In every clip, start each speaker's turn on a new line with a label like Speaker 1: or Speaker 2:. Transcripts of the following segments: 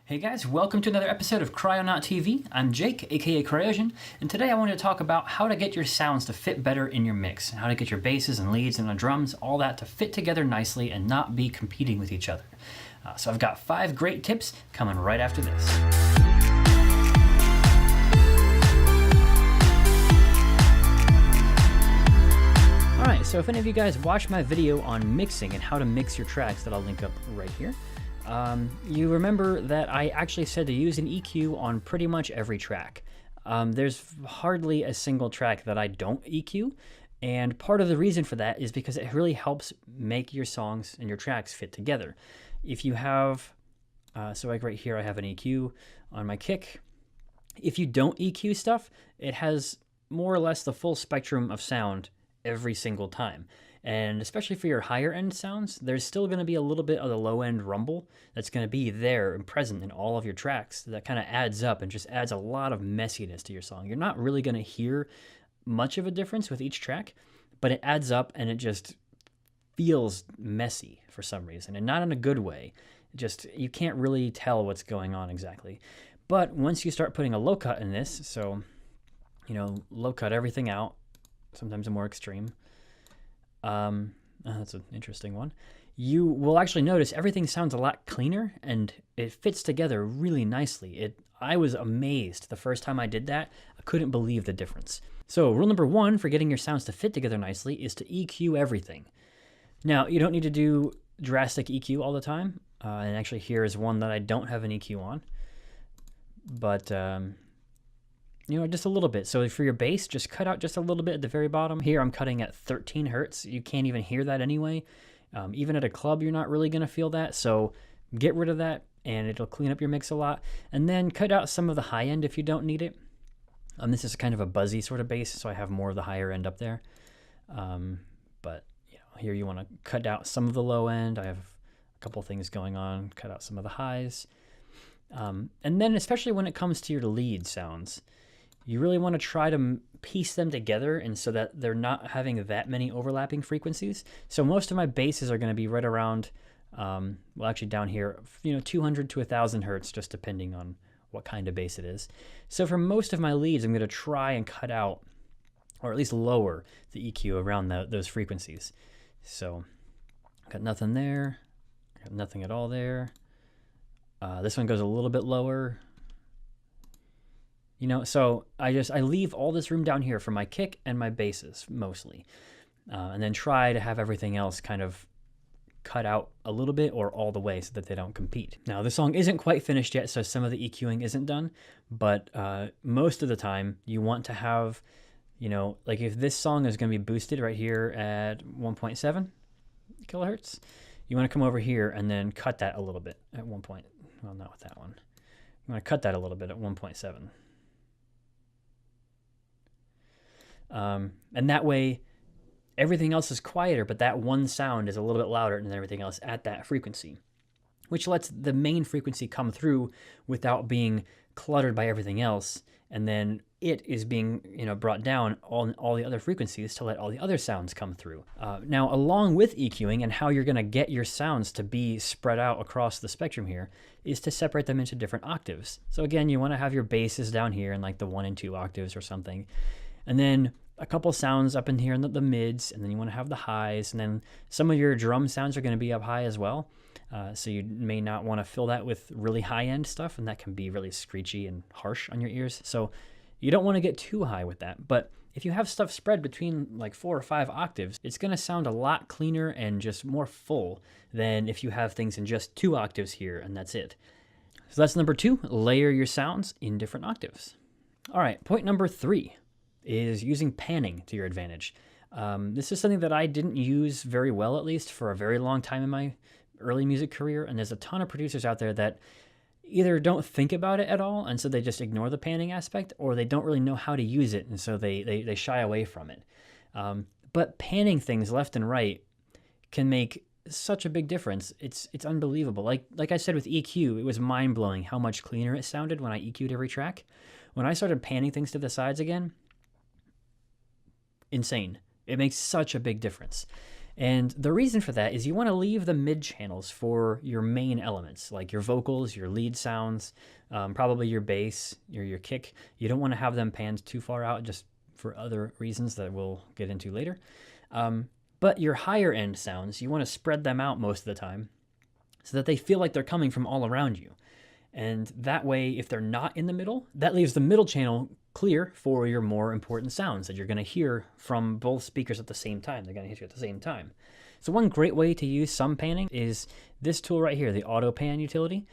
Speaker 1: Hey guys, welcome to another episode of Cryonaut TV. I'm Jake, aka Cryosion, and today I want to talk about how to get your sounds to fit better in your mix, how to get your basses and leads and the drums, all that to fit together nicely and not be competing with each other. So I've got 5 great tips coming right after this. Alright, so if any of you guys watched my video on mixing and how to mix your tracks that I'll link up right here, you remember that I actually said to use an EQ on pretty much every track. There's hardly a single track that I don't EQ, and part of the reason for that is because it really helps make your songs and your tracks fit together. If you have, so like right here I have an EQ on my kick. If you don't EQ stuff, it has more or less the full spectrum of sound every single time. And especially for your higher end sounds, there's still going to be a little bit of the low end rumble that's going to be there and present in all of your tracks. That kind of adds up and just adds a lot of messiness to your song. You're not really going to hear much of a difference with each track, but it adds up and it just feels messy for some reason, and not in a good way. Just, you can't really tell what's going on exactly. But once you start putting a low cut in this, so, low cut everything out, sometimes a more extreme. That's an interesting one. You will actually notice everything sounds a lot cleaner and it fits together really nicely. I was amazed the first time I did that. I couldn't believe the difference. So rule number 1 for getting your sounds to fit together nicely is to EQ everything. Now, you don't need to do drastic EQ all the time. And actually here is one that I don't have an EQ on. But just a little bit. So for your bass, just cut out just a little bit at the very bottom. Here I'm cutting at 13 hertz. You can't even hear that anyway. Even at a club, you're not really going to feel that. So get rid of that and it'll clean up your mix a lot. And then cut out some of the high end if you don't need it. This is kind of a buzzy sort of bass, so I have more of the higher end up there. But here you want to cut out some of the low end. I have a couple things going on. Cut out some of the highs. And then especially when it comes to your lead sounds, you really want to try to piece them together and so that they're not having that many overlapping frequencies. So most of my basses are going to be right around, actually down here, 200 to 1,000 hertz, just depending on what kind of bass it is. So for most of my leads, I'm going to try and cut out, or at least lower the EQ around those frequencies. So got nothing there, got nothing at all there. This one goes a little bit lower. So I leave all this room down here for my kick and my basses mostly. And then try to have everything else kind of cut out a little bit or all the way so that they don't compete. Now, the song isn't quite finished yet, so some of the EQing isn't done. But most of the time, you want to have, like if this song is going to be boosted right here at 1.7 kilohertz, you want to come over here and then cut that a little bit at not with that one. You want to cut that a little bit at 1.7. And that way everything else is quieter, but that one sound is a little bit louder than everything else at that frequency, which lets the main frequency come through without being cluttered by everything else. And then it is being, brought down on all the other frequencies to let all the other sounds come through. Now, along with EQing and how you're going to get your sounds to be spread out across the spectrum here is to separate them into different octaves. So again, you want to have your basses down here in like the 1 and 2 octaves or something. And then a couple sounds up in here in the mids, and then you want to have the highs, and then some of your drum sounds are going to be up high as well. So you may not want to fill that with really high-end stuff, and that can be really screechy and harsh on your ears. So you don't want to get too high with that. But if you have stuff spread between like 4 or 5 octaves, it's going to sound a lot cleaner and just more full than if you have things in just 2 octaves here, and that's it. So that's number 2, layer your sounds in different octaves. All right, point number 3. Is using panning to your advantage. This is something that I didn't use very well, at least for a very long time in my early music career, and there's a ton of producers out there that either don't think about it at all, and so they just ignore the panning aspect, or they don't really know how to use it, and so they shy away from it. But panning things left and right can make such a big difference. It's unbelievable. Like I said with EQ, it was mind-blowing how much cleaner it sounded when I EQ'd every track. When I started panning things to the sides again, insane. It makes such a big difference. And the reason for that is you want to leave the mid channels for your main elements, like your vocals, your lead sounds, probably your bass, your kick. You don't want to have them panned too far out just for other reasons that we'll get into later. But your higher end sounds, you want to spread them out most of the time so that they feel like they're coming from all around you. And that way, if they're not in the middle, that leaves the middle channel clear for your more important sounds that you're going to hear from both speakers at the same time. They're going to hit you at the same time. So one great way to use sum panning is this tool right here, the auto pan utility.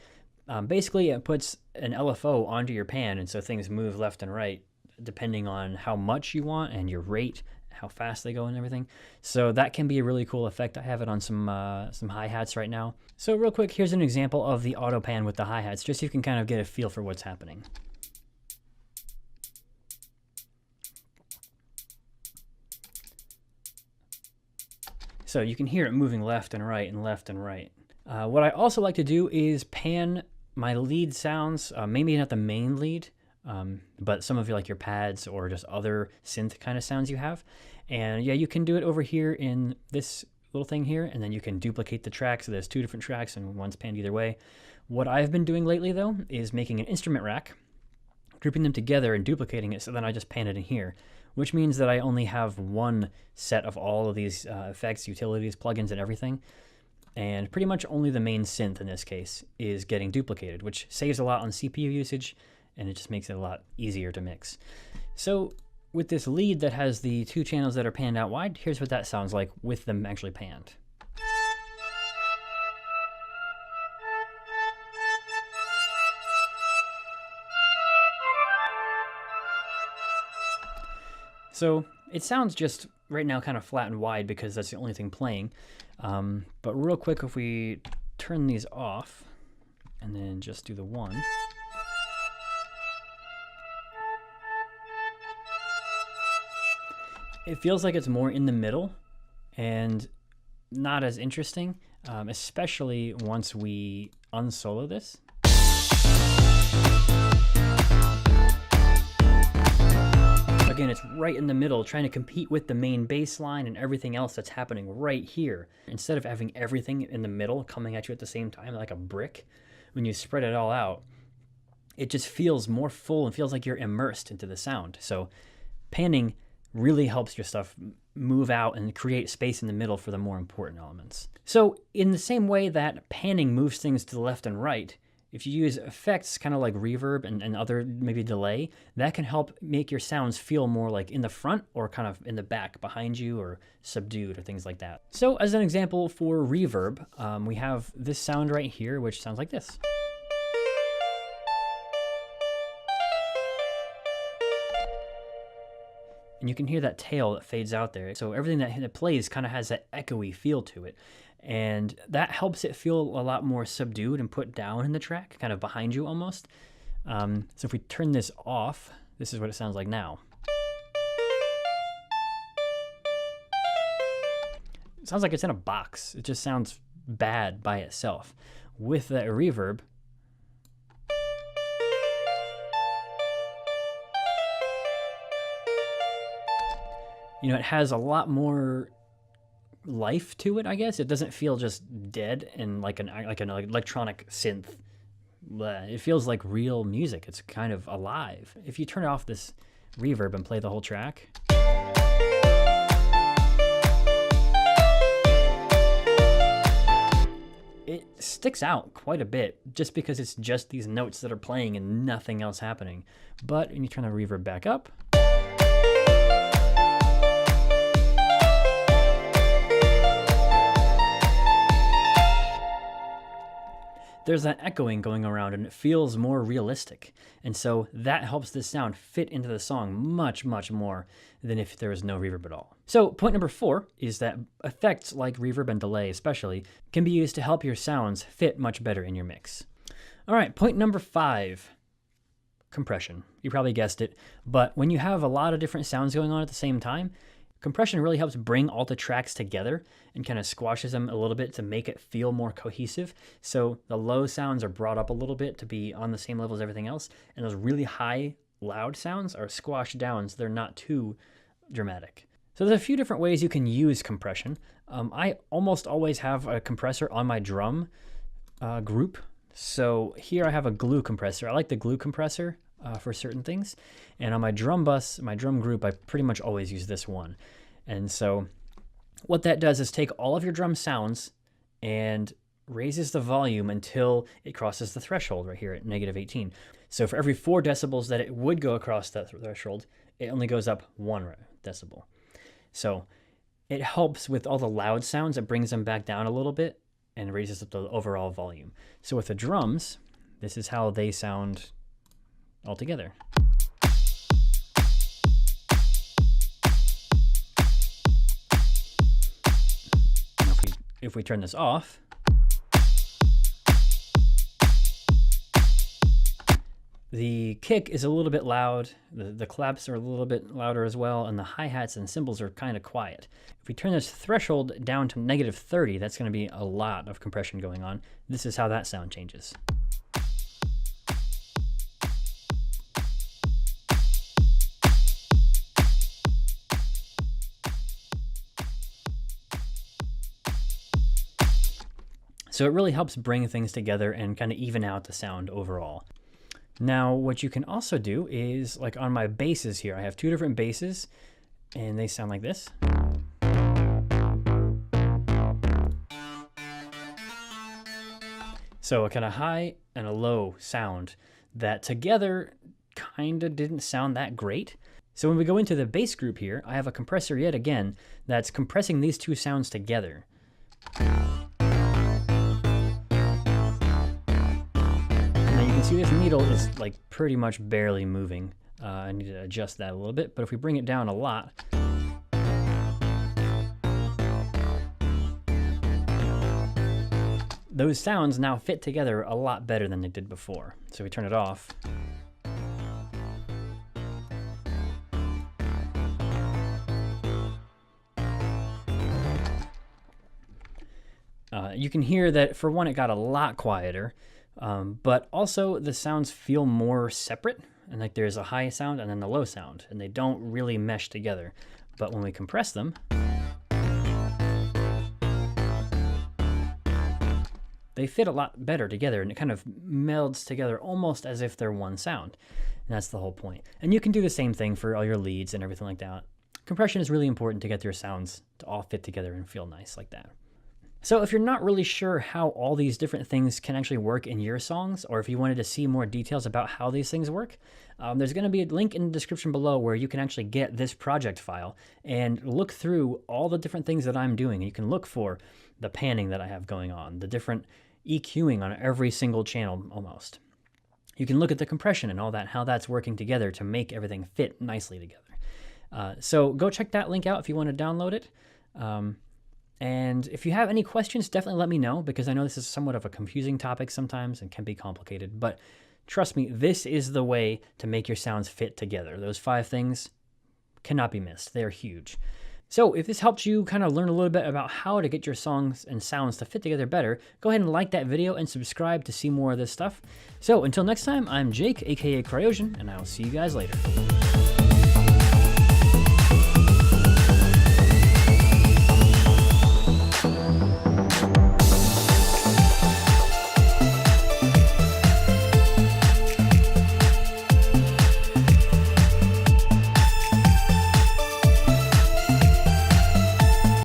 Speaker 1: Basically, it puts an LFO onto your pan, and so things move left and right depending on how much you want and your rate, how fast they go and everything. So that can be a really cool effect. I have it on some hi-hats right now. So real quick, here's an example of the auto pan with the hi-hats, just so you can kind of get a feel for what's happening. So you can hear it moving left and right and left and right. What I also like to do is pan my lead sounds, maybe not the main lead, but some of your, like your pads or just other synth kind of sounds you have. And yeah, you can do it over here in this little thing here, and then you can duplicate the track. So there's two different tracks and one's panned either way. What I've been doing lately though is making an instrument rack, grouping them together and duplicating it, so then I just pan it in here, which means that I only have one set of all of these effects, utilities, plugins, and everything. And pretty much only the main synth in this case is getting duplicated, which saves a lot on CPU usage, and it just makes it a lot easier to mix. So with this lead that has the two channels that are panned out wide, here's what that sounds like with them actually panned. So it sounds just right now kind of flat and wide because that's the only thing playing. But real quick, if we turn these off and then just do the one. It feels like it's more in the middle and not as interesting, especially once we unsolo this. Again, it's right in the middle, trying to compete with the main bass line and everything else that's happening right here. Instead of having everything in the middle coming at you at the same time like a brick, when you spread it all out, it just feels more full and feels like you're immersed into the sound. So panning really helps your stuff move out and create space in the middle for the more important elements. So in the same way that panning moves things to the left and right, if you use effects kind of like reverb and other maybe delay, that can help make your sounds feel more like in the front or kind of in the back behind you or subdued or things like that. So as an example for reverb, we have this sound right here, which sounds like this. And you can hear that tail that fades out there. So everything that plays kind of has that echoey feel to it. And that helps it feel a lot more subdued and put down in the track, kind of behind you almost. So if we turn this off, this is what it sounds like now. It sounds like it's in a box. It just sounds bad by itself. With that reverb, you know, it has a lot more life to it, I guess. It doesn't feel just dead and like an electronic synth. It feels like real music. It's kind of alive. If you turn off this reverb and play the whole track, it sticks out quite a bit just because it's just these notes that are playing and nothing else happening. But when you turn the reverb back up, there's that echoing going around and it feels more realistic. And so that helps this sound fit into the song much, much more than if there was no reverb at all. So point number 4 is that effects like reverb and delay especially can be used to help your sounds fit much better in your mix. All right, point number 5, compression. You probably guessed it, but when you have a lot of different sounds going on at the same time, compression really helps bring all the tracks together and kind of squashes them a little bit to make it feel more cohesive. So the low sounds are brought up a little bit to be on the same level as everything else, and those really high, loud sounds are squashed down so they're not too dramatic. So there's a few different ways you can use compression. I almost always have a compressor on my drum group. So here I have a glue compressor. I like the glue compressor for certain things. And on my drum bus, my drum group, I pretty much always use this one. And so what that does is take all of your drum sounds and raises the volume until it crosses the threshold right here at -18. So for every 4 decibels that it would go across that threshold, it only goes up 1 decibel. So it helps with all the loud sounds. It brings them back down a little bit and raises up the overall volume. So with the drums, this is how they sound altogether. If we turn this off, the kick is a little bit loud, the claps are a little bit louder as well, and the hi-hats and cymbals are kind of quiet. If we turn this threshold down to -30, that's going to be a lot of compression going on. This is how that sound changes. So it really helps bring things together and kind of even out the sound overall. Now, what you can also do is, like on my basses here, I have 2 different basses, and they sound like this. So a kind of high and a low sound that together kind of didn't sound that great. So when we go into the bass group here, I have a compressor yet again that's compressing these 2 sounds together. See, this needle is like pretty much barely moving. I need to adjust that a little bit, but if we bring it down a lot, those sounds now fit together a lot better than they did before. So we turn it off. You can hear that, for one, it got a lot quieter. But also the sounds feel more separate, and like there's a high sound and then the low sound, and they don't really mesh together. But when we compress them, they fit a lot better together, and it kind of melds together almost as if they're one sound. And that's the whole point. And you can do the same thing for all your leads and everything like that. Compression is really important to get your sounds to all fit together and feel nice like that. So if you're not really sure how all these different things can actually work in your songs, or if you wanted to see more details about how these things work, there's going to be a link in the description below where you can actually get this project file and look through all the different things that I'm doing. You can look for the panning that I have going on, the different EQing on every single channel almost. You can look at the compression and all that, how that's working together to make everything fit nicely together. So go check that link out if you want to download it. And if you have any questions, definitely let me know, because I know this is somewhat of a confusing topic sometimes and can be complicated. But trust me, this is the way to make your sounds fit together. Those 5 things cannot be missed. They're huge. So if this helped you kind of learn a little bit about how to get your songs and sounds to fit together better, go ahead and like that video and subscribe to see more of this stuff. So until next time, I'm Jake, aka Cryosion, and I'll see you guys later.